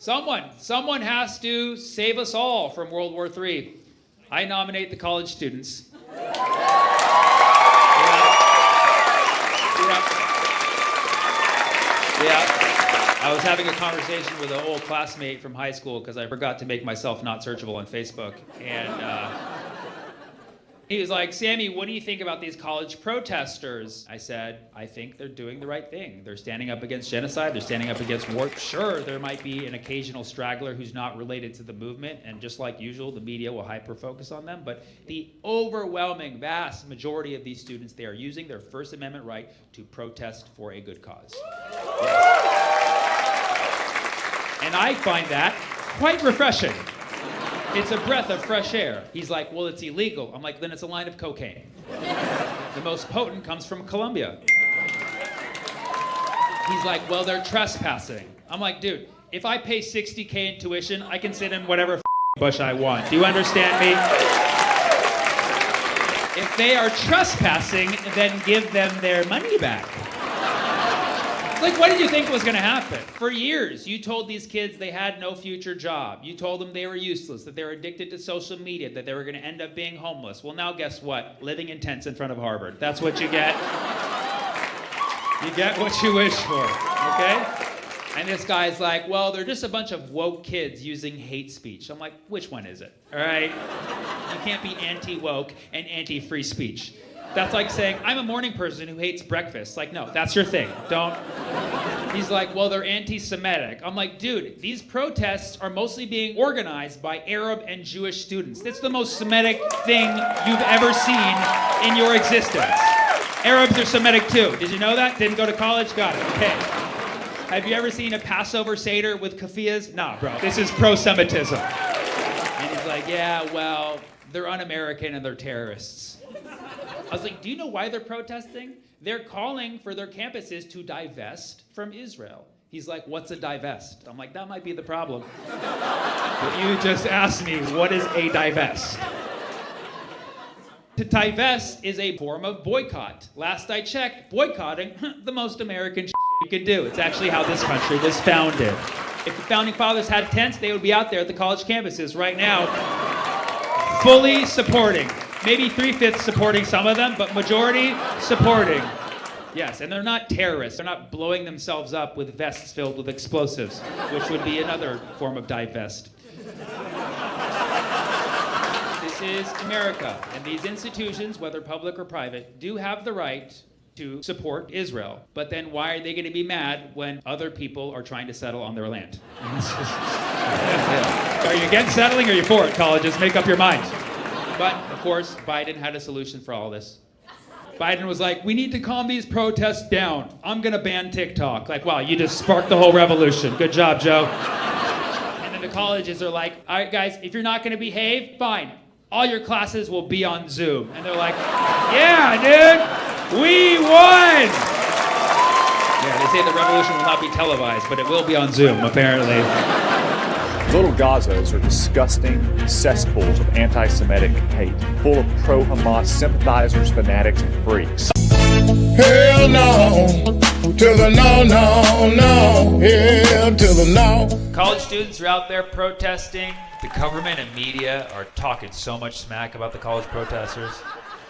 Someone has to save us all from World War III. I nominate the college students. Yeah. I was having a conversation with an old classmate from high school because I forgot to make myself not searchable on Facebook. And he was like, Sammy, what do you think about these college protesters? I said, I think they're doing the right thing. They're standing up against genocide. They're standing up against war. Sure, there might be an occasional straggler who's not related to the movement. And just like usual, the media will hyper-focus on them. But the overwhelming, vast majority of these students, they are using their First Amendment right to protest for a good cause. Yes. And I find that quite refreshing. It's a breath of fresh air. He's like, well, it's illegal. I'm like, then it's a line of cocaine. The most potent comes from Colombia. He's like, well, they're trespassing. I'm like, dude, if I pay $60K in tuition, I can sit in whatever bush I want. Do you understand me? If they are trespassing, then give them their money back. Like, what did you think was going to happen? For years, you told these kids they had no future job. You told them they were useless, that they were addicted to social media, that they were going to end up being homeless. Well, now guess what? Living in tents in front of Harvard. That's what you get. You get what you wish for, okay? And this guy's like, well, they're just a bunch of woke kids using hate speech. I'm like, which one is it? All right? You can't be anti-woke and anti-free speech. That's like saying, I'm a morning person who hates breakfast. Like, no, that's your thing. Don't. He's like, well, they're anti-Semitic. I'm like, dude, these protests are mostly being organized by Arab and Jewish students. That's the most Semitic thing you've ever seen in your existence. Arabs are Semitic too. Did you know that? Didn't go to college? Got it. Okay. Have you ever seen a Passover Seder with keffiyehs? Nah, bro. This is pro-Semitism. And he's like, yeah, well, they're un-American and they're terrorists. I was like, do you know why they're protesting? They're calling for their campuses to divest from Israel. He's like, what's a divest? I'm like, that might be the problem. But you just asked me, what is a divest? To divest is a form of boycott. Last I checked, boycotting, the most American you can do. It's actually how this country was founded. If the founding fathers had tents, they would be out there at the college campuses right now, fully supporting. Maybe 3/5 supporting some of them, but majority supporting. Yes, and they're not terrorists. They're not blowing themselves up with vests filled with explosives, which would be another form of divest. This is America, and these institutions, whether public or private, do have the right to support Israel. But then why are they going to be mad when other people are trying to settle on their land? Are you against settling or are you for it, colleges? Make up your minds. But, of course, Biden had a solution for all this. Biden was like, we need to calm these protests down. I'm going to ban TikTok. Like, wow, you just sparked the whole revolution. Good job, Joe. And then the colleges are like, all right, guys, if you're not going to behave, fine. All your classes will be on Zoom. And they're like, yeah, dude, we won! Yeah, they say the revolution will not be televised, but it will be on Zoom, apparently. Little Gazas are disgusting cesspools of anti-Semitic hate, full of pro-Hamas sympathizers, fanatics, and freaks. Hell no, to the no, no, no, hell to the no. College students are out there protesting. The government and media are talking so much smack about the college protesters.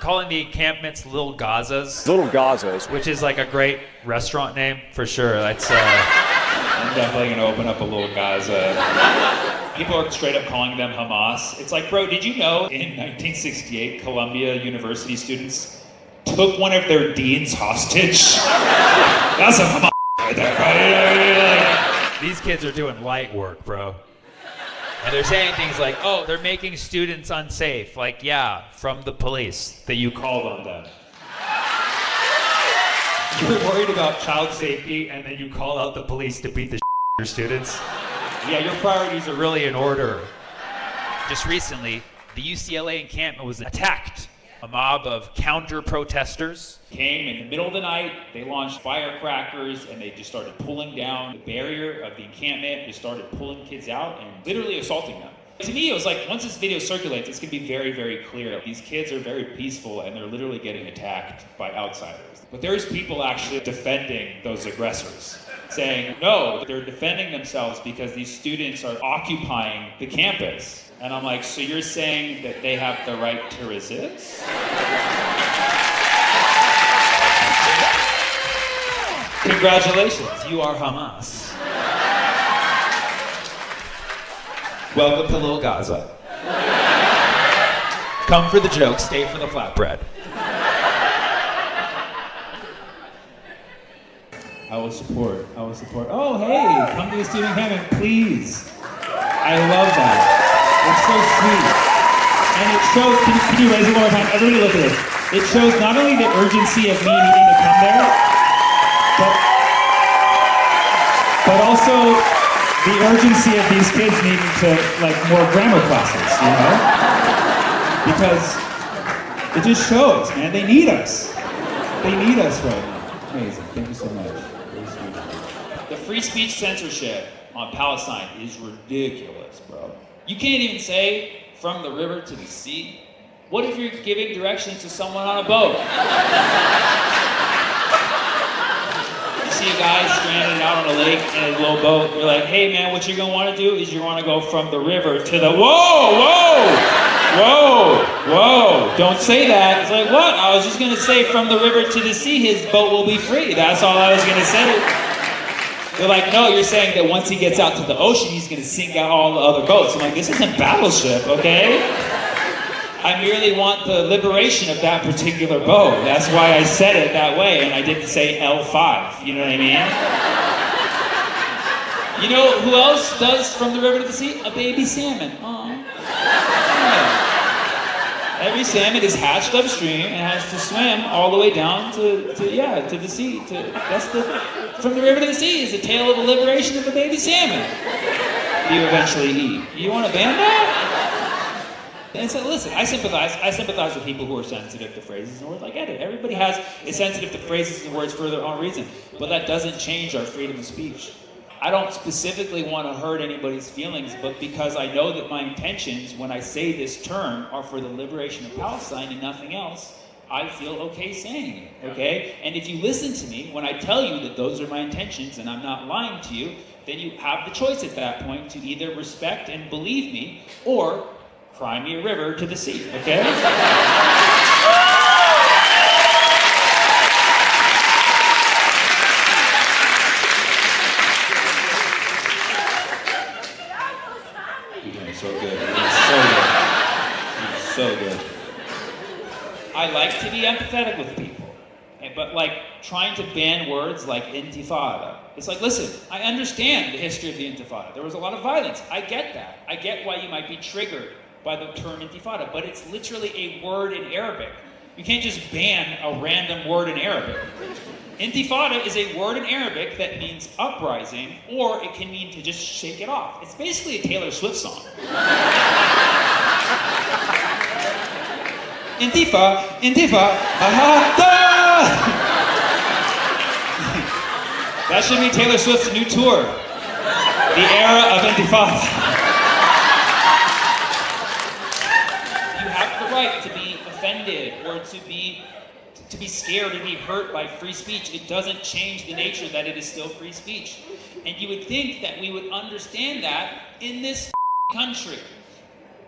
Calling the encampments Little Gazas. Little Gazas. Which is like a great restaurant name, for sure. That's, I'm definitely going to open up a Little Gaza. People are straight up calling them Hamas. It's like, bro, did you know in 1968, Columbia University students took one of their deans hostage? That's a Hamas right there, right? These kids are doing light work, bro. And they're saying things like, oh, they're making students unsafe. Like, yeah, from the police that you called on them. You're worried about child safety, and then you call out the police to beat the out of your students? Yeah, your priorities are really in order. Just recently, the UCLA encampment was attacked. A mob of counter-protesters came in the middle of the night. They launched firecrackers, and they just started pulling down the barrier of the encampment, just started pulling kids out and literally assaulting them. To me, it was like, once this video circulates, it's going to be very, very clear. These kids are very peaceful, and they're literally getting attacked by outsiders. But there's people actually defending those aggressors. saying, no, they're defending themselves because these students are occupying the campus. And I'm like, so you're saying that they have the right to resist? Congratulations, you are Hamas. Welcome to Little Gaza. Come for the joke, stay for the flatbread. I will support. Oh, hey, come to the student campus, please. I love that. It's so sweet. And it shows, can you raise it one more time? Everybody look at this. It shows not only the urgency of me needing to come there, but also the urgency of these kids needing to, like, more grammar classes, you know? Because it just shows, man, they need us. They need us right now. Amazing, thank you so much. The free speech censorship on Palestine is ridiculous, bro. You can't even say from the river to the sea. What if you're giving directions to someone on a boat? You see a guy stranded out on a lake in a little boat. You're like, hey man, what you're gonna want to do is you want to go from the river to the, whoa, don't say that. It's like, what? I was just gonna say from the river to the sea, his boat will be free. That's all I was gonna say. They're like, no, you're saying that once he gets out to the ocean, he's gonna sink out all the other boats. I'm like, this isn't Battleship, okay? I merely want the liberation of that particular boat. That's why I said it that way, and I didn't say L5, you know what I mean? You know who else does from the river to the sea? A baby salmon. Aww. Yeah. Every salmon is hatched upstream and has to swim all the way down to the sea. From the river to the sea is the tale of the liberation of a baby salmon. You eventually eat. You want to ban that? And so listen, I sympathize with people who are sensitive to phrases and words. I get it. Everybody is sensitive to phrases and words for their own reason. But that doesn't change our freedom of speech. I don't specifically want to hurt anybody's feelings, but because I know that my intentions when I say this term are for the liberation of Palestine and nothing else, I feel okay saying it, okay? And if you listen to me, when I tell you that those are my intentions and I'm not lying to you, then you have the choice at that point to either respect and believe me or cry me a river to the sea, okay? So good. I like to be empathetic with people, but like trying to ban words like intifada. It's like, listen, I understand the history of the intifada. There was a lot of violence. I get that. I get why you might be triggered by the term intifada, but it's literally a word in Arabic. You can't just ban a random word in Arabic. Intifada is a word in Arabic that means uprising, or it can mean to just shake it off. It's basically a Taylor Swift song. Intifa, That should be Taylor Swift's new tour. The era of Intifada. You have the right to be offended or to be scared and be hurt by free speech. It doesn't change the nature that it is still free speech. And you would think that we would understand that in this country,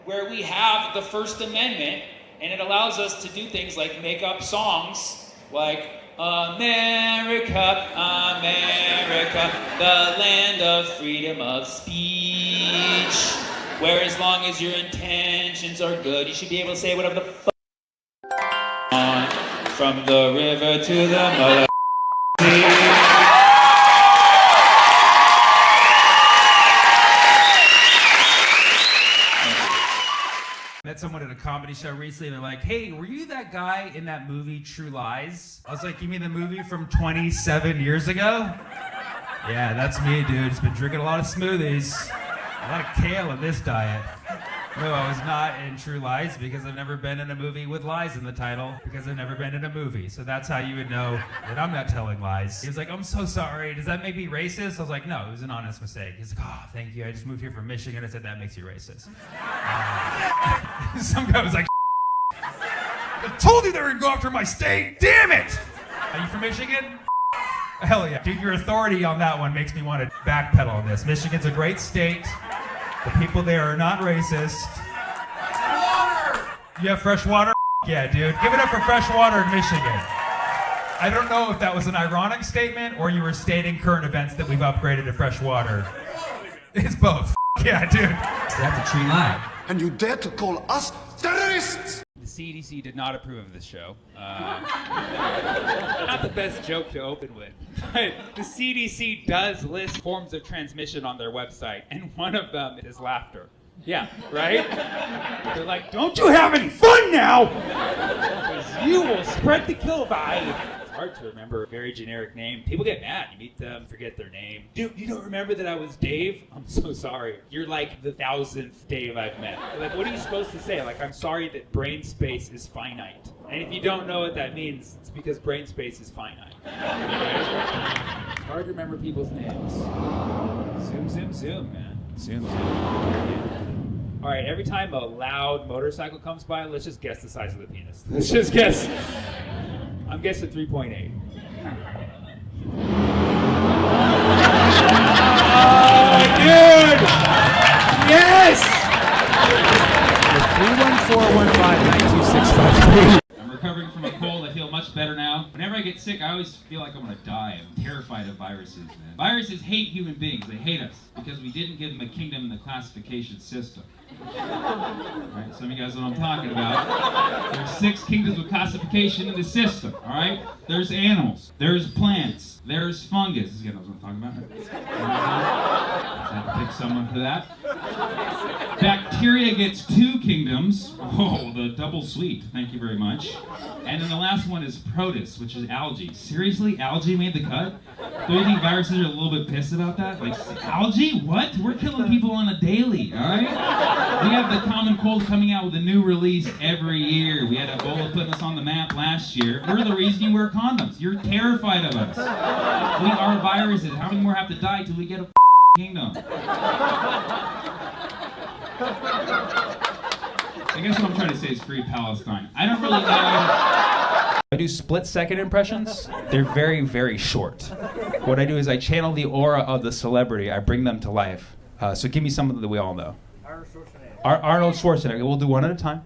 where we have the First Amendment, and it allows us to do things like make up songs like America, America, the land of freedom of speech, where as long as your intentions are good, you should be able to say whatever the fuck on from the river to the mother sea. Met someone at a comedy show recently and they're like, hey, were you that guy in that movie True Lies? I was like, you mean the movie from 27 years ago? Yeah, that's me, dude. Just been drinking a lot of smoothies. A lot of kale in this diet. No, I was not in True Lies because I've never been in a movie with lies in the title because I've never been in a movie. So that's how you would know that I'm not telling lies. He was like, I'm so sorry. Does that make me racist? I was like, no, it was an honest mistake. He's like, oh, thank you. I just moved here from Michigan. I said, that makes you racist. Some guy was like, I told you they were going to go after my state. Damn it. Are you from Michigan? Hell yeah. Dude, your authority on that one makes me want to backpedal on this. Michigan's a great state. The people there are not racist. Water! You have fresh water? Yeah, dude. Give it up for fresh water in Michigan. I don't know if that was an ironic statement or you were stating current events that we've upgraded to fresh water. It's both. Yeah, dude. That's a tree line. And you dare to call us terrorists? The CDC did not approve of this show. Not the best joke to open with. But the CDC does list forms of transmission on their website, and one of them is laughter. Yeah, right? They're like, don't you have any fun now? Because you will spread the kill vibe. It's hard to remember a very generic name. People get mad. You meet them, forget their name. Dude, you don't remember that I was Dave? I'm so sorry. You're like the 1000th Dave I've met. Like, what are you supposed to say? Like, I'm sorry that brain space is finite. And if you don't know what that means, it's because brain space is finite. It's hard to remember people's names. Zoom, zoom, zoom, man. Zoom, zoom. All right, every time a loud motorcycle comes by, let's just guess the size of the penis. Let's just guess. I'm guessing 3.8. Oh, dude! Yes! 314159265. I'm recovering from a cold. I feel much better now. Whenever I get sick, I always feel like I'm gonna die. I'm terrified of viruses, man. Viruses hate human beings. They hate us because we didn't give them a kingdom in the classification system. Right, some of you guys know what I'm talking about. There's 6 kingdoms of classification in the system, all right? There's animals, there's plants, there's fungus. You guys know what I'm talking about? Had to pick someone for that. Bacteria gets 2 kingdoms. Oh, the double sweet. Thank you very much. And then the last one is protists, which is algae. Seriously? Algae made the cut? Do you think viruses are a little bit pissed about that? Like, algae? What? We're killing people on a daily, all right? We have the common cold coming out with a new release every year. We had Ebola putting us on the map last year. We're the reason you wear condoms. You're terrified of us. We are viruses. How many more have to die till we get a kingdom? I guess what I'm trying to say is free Palestine. I don't really know. I do split-second impressions. They're very, very short. What I do is I channel the aura of the celebrity. I bring them to life. So give me something that we all know. Arnold Schwarzenegger. We'll do one at a time.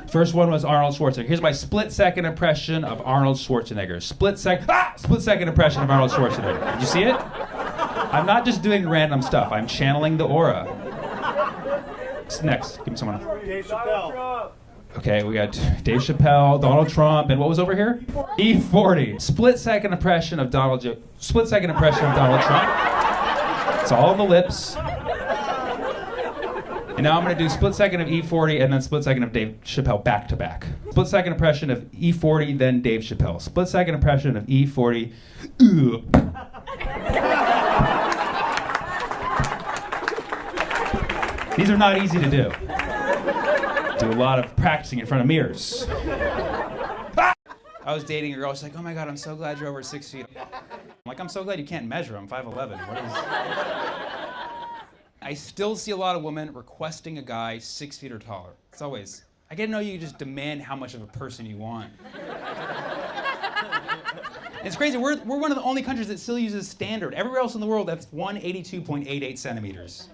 First one was Arnold Schwarzenegger. Here's my split-second impression of Arnold Schwarzenegger. Split-second impression of Arnold Schwarzenegger. Did you see it? I'm not just doing random stuff. I'm channeling the aura. What's next? Give me someone. Dave Chappelle. Okay, we got Dave Chappelle, Donald Trump, and what was over here? E40. Split-second impression of Donald Trump. It's all on the lips. And now I'm going to do split-second of E40 and then split-second of Dave Chappelle back to back. Split-second impression of E40, then Dave Chappelle. Split-second impression of E40. These are not easy to do. Do a lot of practicing in front of mirrors. I was dating a girl. She's like, "Oh my God, I'm so glad you're over 6 feet." I'm like, "I'm so glad you can't measure. I'm 5'11". What is? I still see a lot of women requesting a guy 6 feet or taller. It's always, I get to know you, just demand how much of a person you want. It's crazy. We're one of the only countries that still uses standard. Everywhere else in the world, that's 182.88 centimeters.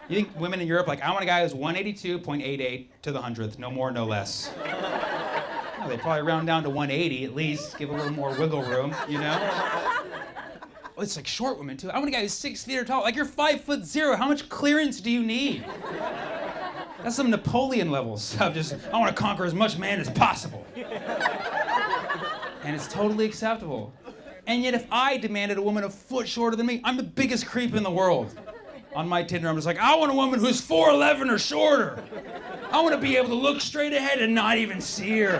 You think women in Europe, like, I want a guy who's 182.88 to the 100th, no more, no less. No, they probably round down to 180 at least, give a little more wiggle room, you know? Oh, it's like short women too. I want a guy who's 6 feet or tall. Like, you're 5'0". How much clearance do you need? That's some Napoleon levels of just, I want to conquer as much man as possible. And it's totally acceptable. And yet if I demanded a woman a foot shorter than me, I'm the biggest creep in the world. On my Tinder, I'm just like, I want a woman who's 4'11" or shorter. I want to be able to look straight ahead and not even see her.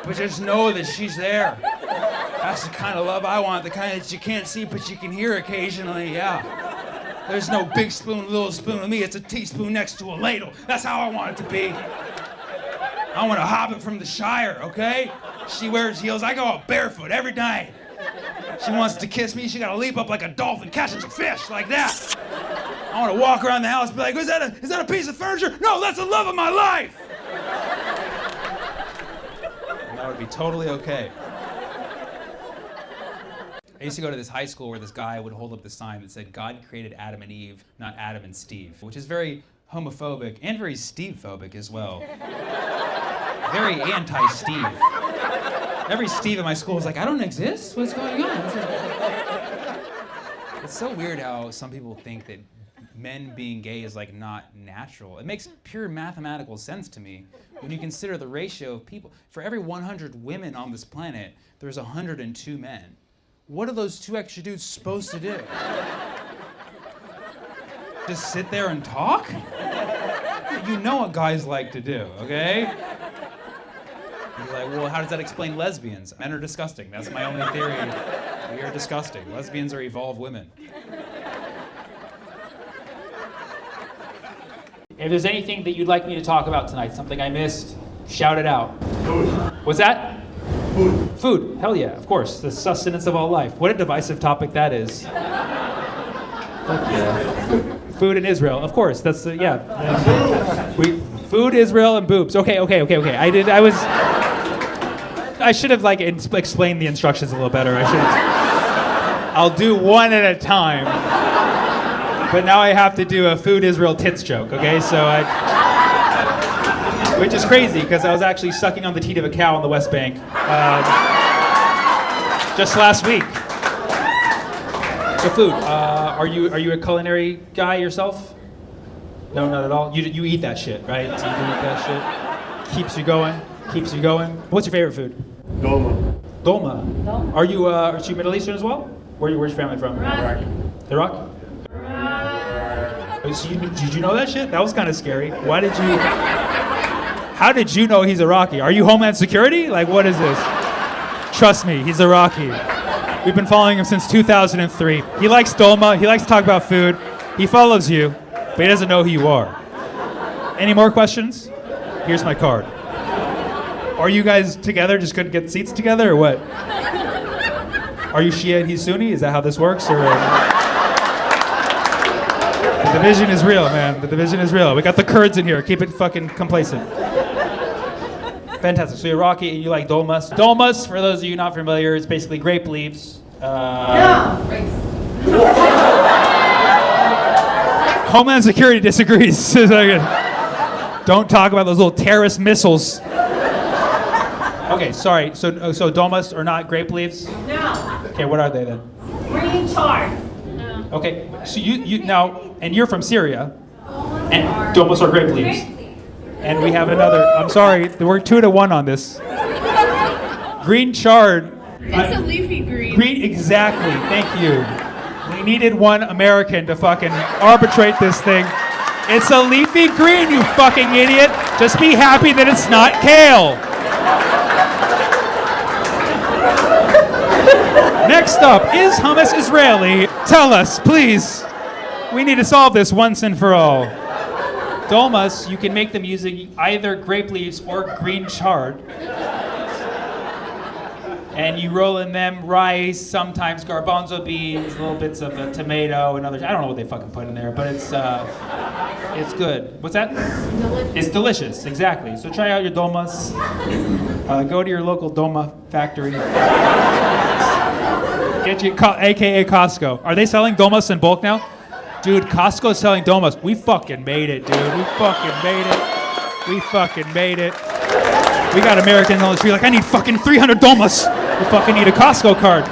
But just know that she's there. That's the kind of love I want, the kind that you can't see but you can hear occasionally, yeah. There's no big spoon, little spoon with me. It's a teaspoon next to a ladle. That's how I want it to be. I want a hobbit from the Shire, okay? She wears heels. I go out barefoot every night. She wants to kiss me. She gotta leap up like a dolphin catching some fish, like that. I want to walk around the house and be like, is that a piece of furniture? No, that's the love of my life. And that would be totally okay. I used to go to this high school where this guy would hold up the sign that said, God created Adam and Eve, not Adam and Steve, which is very homophobic and very Steve-phobic as well. Very anti-Steve. Every Steve in my school was like, I don't exist? What's going on? It's so weird how some people think that men being gay is like not natural. It makes pure mathematical sense to me when you consider the ratio of people. For every 100 women on this planet, there's 102 men. What are those 2 extra dudes supposed to do? Just sit there and talk? You know what guys like to do, okay? You're like, well, how does that explain lesbians? Men are disgusting. That's my only theory. We are disgusting. Lesbians are evolved women. If there's anything that you'd like me to talk about tonight, something I missed, shout it out. Food. What's that? Food. Food. Hell yeah, of course. The sustenance of all life. What a divisive topic that is. Fuck yeah. Food in Israel. Of course. That's the, yeah. Food, Israel, and boobs. Okay. I should have like explained the instructions a little better. I'll do one at a time. But now I have to do a food Israel tits joke, okay? Which is crazy, because I was actually sucking on the teat of a cow on the West Bank just last week. So food, are you a culinary guy yourself? No, not at all? You eat that shit, right? So you eat that shit. Keeps you going. What's your favorite food? Dolma. Dolma. Are you Middle Eastern as well? Where's your family from? Iraq? So did you know that shit? That was kind of scary. How did you know he's Iraqi? Are you Homeland Security? Like, what is this? Trust me, he's Iraqi. We've been following him since 2003. He likes dolma, he likes to talk about food. He follows you, but he doesn't know who you are. Any more questions? Here's my card. Are you guys together, just couldn't get seats together, or what? Are you Shia and he's Sunni? Is that how this works, or... The division is real, man. The division is real. We got the Kurds in here. Keep it fucking complacent. Fantastic. So you're Iraqi and you like dolmas. Dolmas, for those of you not familiar, is basically grape leaves. Homeland Security disagrees. Don't talk about those little terrorist missiles. Okay, sorry. So dolmas are not grape leaves? No. Okay, what are they then? Green chard. Okay, so you now, and you're from Syria, and dolmas are grape leaves. And we have another, I'm sorry, we're 2-1 on this. Green chard. It's a leafy green. Green, exactly, thank you. We needed one American to fucking arbitrate this thing. It's a leafy green, you fucking idiot. Just be happy that it's not kale. Next up, is hummus Israeli? Tell us, please. We need to solve this once and for all. Dolmas, you can make them using either grape leaves or green chard. And you roll in them rice, sometimes garbanzo beans, little bits of a tomato and others. I don't know what they fucking put in there, but it's good. What's that? It's delicious, exactly. So try out your dolmas. Go to your local dolma factory. Get you, AKA Costco. Are they selling dolmas in bulk now? Dude, Costco's selling dolmas. We fucking made it, dude. We fucking made it. We got Americans on the street like, I need fucking 300 dolmas. We fucking need a Costco card.